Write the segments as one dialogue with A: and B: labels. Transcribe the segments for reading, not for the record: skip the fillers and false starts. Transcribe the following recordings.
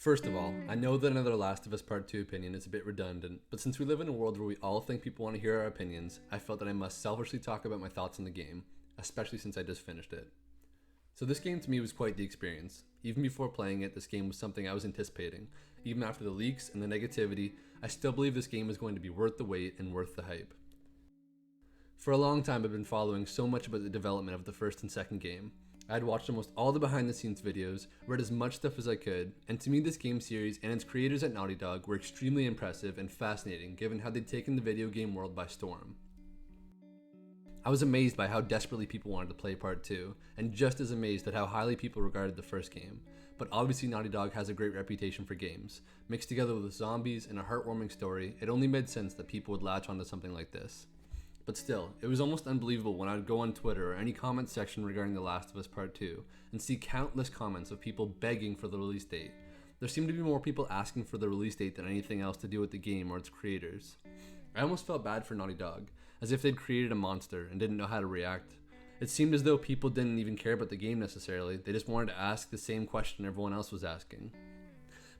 A: First of all, I know that another Last of Us Part 2 opinion is a bit redundant, but since we live in a world where we all think people want to hear our opinions, I felt that I must selfishly talk about my thoughts on the game, especially since I just finished it. So this game to me was quite the experience. Even before playing it, this game was something I was anticipating. Even after the leaks and the negativity, I still believe this game is going to be worth the wait and worth the hype. For a long time I've been following so much about the development of the first and second game. I had watched almost all the behind the scenes videos, read as much stuff as I could, and to me this game series and its creators at Naughty Dog were extremely impressive and fascinating given how they'd taken the video game world by storm. I was amazed by how desperately people wanted to play part 2, and just as amazed at how highly people regarded the first game. But obviously Naughty Dog has a great reputation for games. Mixed together with zombies and a heartwarming story, it only made sense that people would latch onto something like this. But still, it was almost unbelievable when I would go on Twitter or any comment section regarding The Last of Us Part 2 and see countless comments of people begging for the release date. There seemed to be more people asking for the release date than anything else to do with the game or its creators. I almost felt bad for Naughty Dog, as if they'd created a monster and didn't know how to react. It seemed as though people didn't even care about the game necessarily, they just wanted to ask the same question everyone else was asking.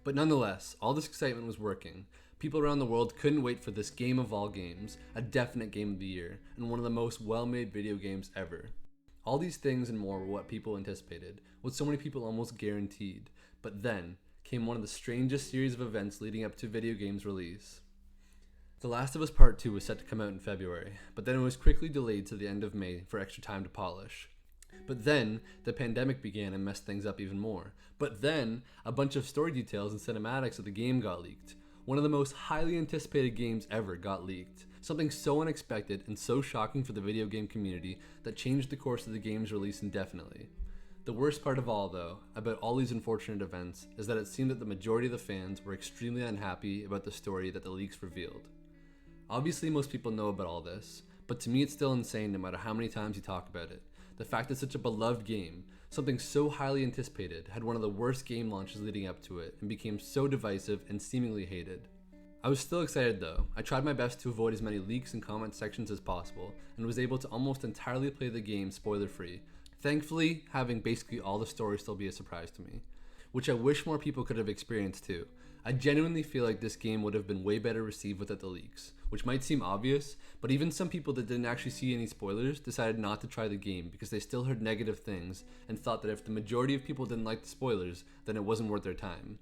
A: But nonetheless, all this excitement was working. People around the world couldn't wait for this game of all games, a definite game of the year, and one of the most well-made video games ever. All these things and more were what people anticipated, what so many people almost guaranteed. But then came one of the strangest series of events leading up to video games release. The Last of Us Part 2 was set to come out in February, but then it was quickly delayed to the end of May for extra time to polish. But then, the pandemic began and messed things up even more. But then, a bunch of story details and cinematics of the game got leaked. One of the most highly anticipated games ever got leaked. Something so unexpected and so shocking for the video game community that changed the course of the game's release indefinitely. The worst part of all, though, about all these unfortunate events, is that it seemed that the majority of the fans were extremely unhappy about the story that the leaks revealed. Obviously, most people know about all this, but to me it's still insane no matter how many times you talk about it. The fact that such a beloved game, something so highly anticipated, had one of the worst game launches leading up to it and became so divisive and seemingly hated. I was still excited though. I tried my best to avoid as many leaks and comment sections as possible, and was able to almost entirely play the game spoiler free, thankfully having basically all the story still be a surprise to me, which I wish more people could have experienced too. I genuinely feel like this game would have been way better received without the leaks, which might seem obvious, but even some people that didn't actually see any spoilers decided not to try the game because they still heard negative things and thought that if the majority of people didn't like the spoilers, then it wasn't worth their time.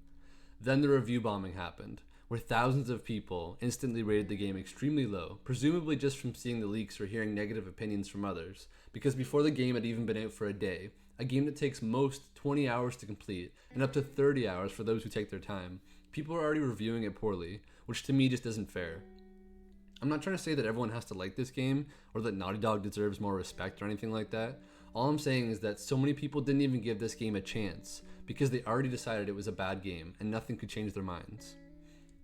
A: Then the review bombing happened, where thousands of people instantly rated the game extremely low, presumably just from seeing the leaks or hearing negative opinions from others, because before the game had even been out for a day, a game that takes most 20 hours to complete and up to 30 hours for those who take their time, people are already reviewing it poorly, which to me just isn't fair. I'm not trying to say that everyone has to like this game, or that Naughty Dog deserves more respect or anything like that. All I'm saying is that so many people didn't even give this game a chance, because they already decided it was a bad game, and nothing could change their minds.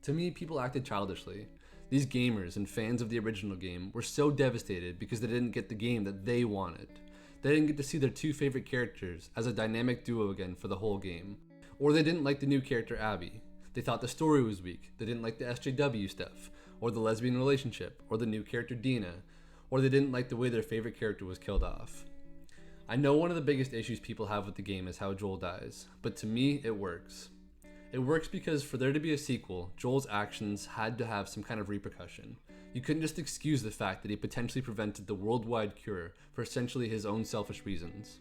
A: To me, people acted childishly. These gamers and fans of the original game were so devastated because they didn't get the game that they wanted. They didn't get to see their two favorite characters as a dynamic duo again for the whole game. Or they didn't like the new character Abby. They thought the story was weak, they didn't like the SJW stuff, or the lesbian relationship, or the new character Dina, or they didn't like the way their favorite character was killed off. I know one of the biggest issues people have with the game is how Joel dies, but to me, it works. It works because for there to be a sequel, Joel's actions had to have some kind of repercussion. You couldn't just excuse the fact that he potentially prevented the worldwide cure for essentially his own selfish reasons.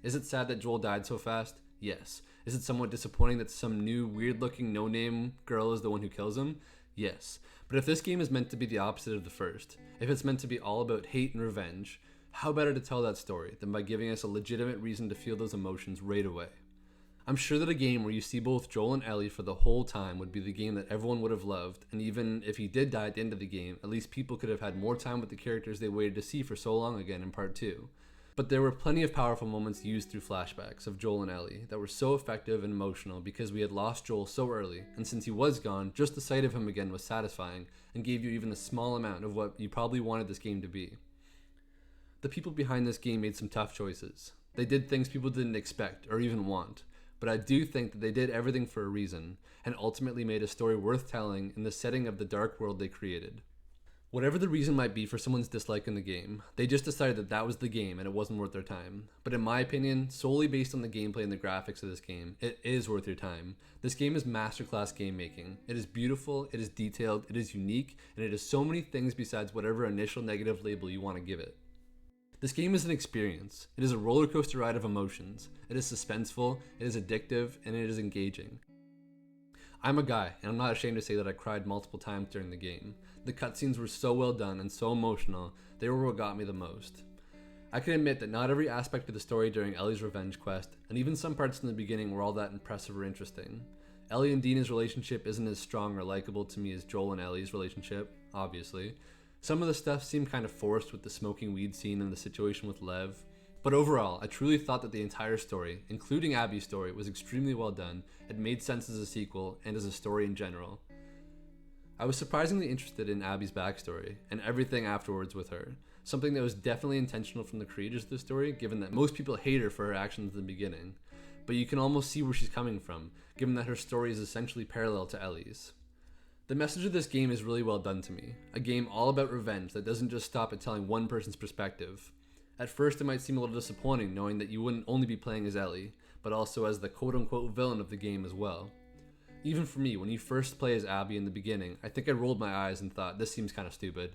A: Is it sad that Joel died so fast? Yes. Is it somewhat disappointing that some new weird-looking no-name girl is the one who kills him? Yes. But if this game is meant to be the opposite of the first, if it's meant to be all about hate and revenge, how better to tell that story than by giving us a legitimate reason to feel those emotions right away? I'm sure that a game where you see both Joel and Ellie for the whole time would be the game that everyone would have loved, and even if he did die at the end of the game, at least people could have had more time with the characters they waited to see for so long again in part 2. But there were plenty of powerful moments used through flashbacks of Joel and Ellie that were so effective and emotional because we had lost Joel so early, and since he was gone, just the sight of him again was satisfying and gave you even a small amount of what you probably wanted this game to be. The people behind this game made some tough choices. They did things people didn't expect or even want, but I do think that they did everything for a reason, and ultimately made a story worth telling in the setting of the dark world they created. Whatever the reason might be for someone's dislike in the game, they just decided that that was the game and it wasn't worth their time. But in my opinion, solely based on the gameplay and the graphics of this game, it is worth your time. This game is masterclass game making. It is beautiful, it is detailed, it is unique, and it is so many things besides whatever initial negative label you want to give it. This game is an experience. It is a roller coaster ride of emotions. It is suspenseful, it is addictive, and it is engaging. I'm a guy, and I'm not ashamed to say that I cried multiple times during the game. The cutscenes were so well done and so emotional, they were what got me the most. I can admit that not every aspect of the story during Ellie's revenge quest, and even some parts in the beginning were all that impressive or interesting. Ellie and Dina's relationship isn't as strong or likable to me as Joel and Ellie's relationship, obviously. Some of the stuff seemed kind of forced with the smoking weed scene and the situation with Lev. But overall, I truly thought that the entire story, including Abby's story, was extremely well done. It made sense as a sequel and as a story in general. I was surprisingly interested in Abby's backstory and everything afterwards with her, something that was definitely intentional from the creators of the story, given that most people hate her for her actions in the beginning. But you can almost see where she's coming from, given that her story is essentially parallel to Ellie's. The message of this game is really well done to me, a game all about revenge that doesn't just stop at telling one person's perspective. At first it might seem a little disappointing knowing that you wouldn't only be playing as Ellie, but also as the quote-unquote villain of the game as well. Even for me, when you first play as Abby in the beginning, I think I rolled my eyes and thought, this seems kind of stupid.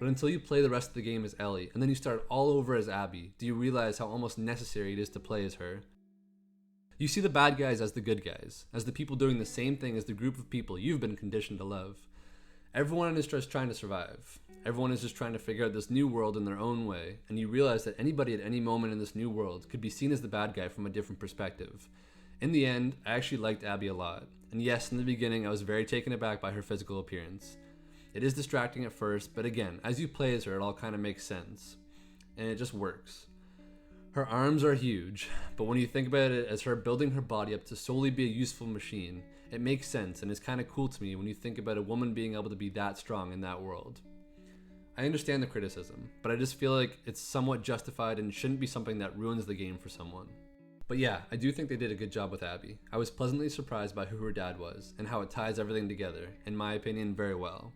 A: But until you play the rest of the game as Ellie, and then you start all over as Abby, do you realize how almost necessary it is to play as her. You see the bad guys as the good guys, as the people doing the same thing as the group of people you've been conditioned to love. Everyone is just trying to survive. Everyone is just trying to figure out this new world in their own way, and you realize that anybody at any moment in this new world could be seen as the bad guy from a different perspective. In the end, I actually liked Abby a lot, and yes, in the beginning I was very taken aback by her physical appearance. It is distracting at first, but again, as you play as her, it all kind of makes sense, and it just works. Her arms are huge, but when you think about it as her building her body up to solely be a useful machine, it makes sense and is kind of cool to me when you think about a woman being able to be that strong in that world. I understand the criticism, but I just feel like it's somewhat justified and shouldn't be something that ruins the game for someone. But yeah, I do think they did a good job with Abby. I was pleasantly surprised by who her dad was, and how it ties everything together, in my opinion, very well.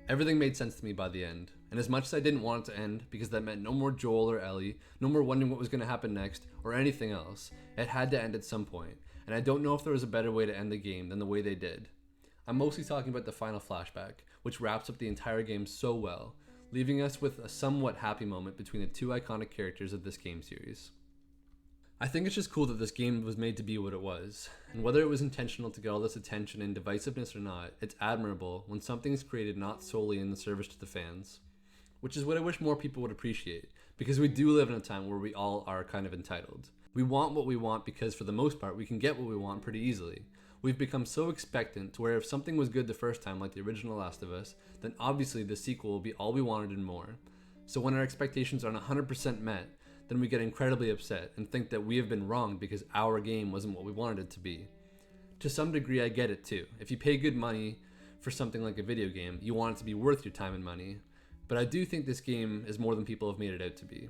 A: Everything made sense to me by the end, and as much as I didn't want it to end, because that meant no more Joel or Ellie, no more wondering what was going to happen next, or anything else, it had to end at some point, and I don't know if there was a better way to end the game than the way they did. I'm mostly talking about the final flashback, which wraps up the entire game so well, leaving us with a somewhat happy moment between the two iconic characters of this game series. I think it's just cool that this game was made to be what it was, and whether it was intentional to get all this attention and divisiveness or not, it's admirable when something is created not solely in the service to the fans. Which is what I wish more people would appreciate, because we do live in a time where we all are kind of entitled. We want what we want because for the most part we can get what we want pretty easily. We've become so expectant to where if something was good the first time like the original Last of Us, then obviously the sequel will be all we wanted and more. So when our expectations aren't 100% met, then we get incredibly upset and think that we have been wronged because our game wasn't what we wanted it to be. To some degree I get it too. If you pay good money for something like a video game, you want it to be worth your time and money. But I do think this game is more than people have made it out to be.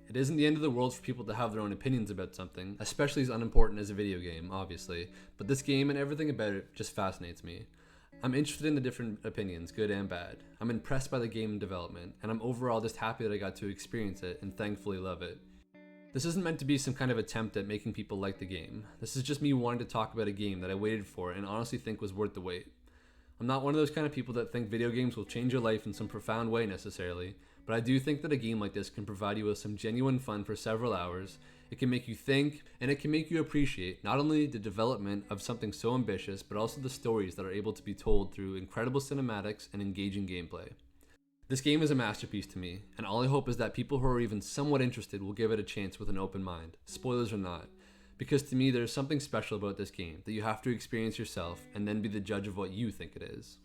A: It isn't the end of the world for people to have their own opinions about something, especially as unimportant as a video game, obviously, but this game and everything about it just fascinates me. I'm interested in the different opinions, good and bad. I'm impressed by the game development, and I'm overall just happy that I got to experience it and thankfully love it. This isn't meant to be some kind of attempt at making people like the game. This is just me wanting to talk about a game that I waited for and honestly think was worth the wait. I'm not one of those kind of people that think video games will change your life in some profound way necessarily, but I do think that a game like this can provide you with some genuine fun for several hours. It can make you think, and it can make you appreciate not only the development of something so ambitious, but also the stories that are able to be told through incredible cinematics and engaging gameplay. This game is a masterpiece to me, and all I hope is that people who are even somewhat interested will give it a chance with an open mind, spoilers or not, because to me there's something special about this game that you have to experience yourself and then be the judge of what you think it is.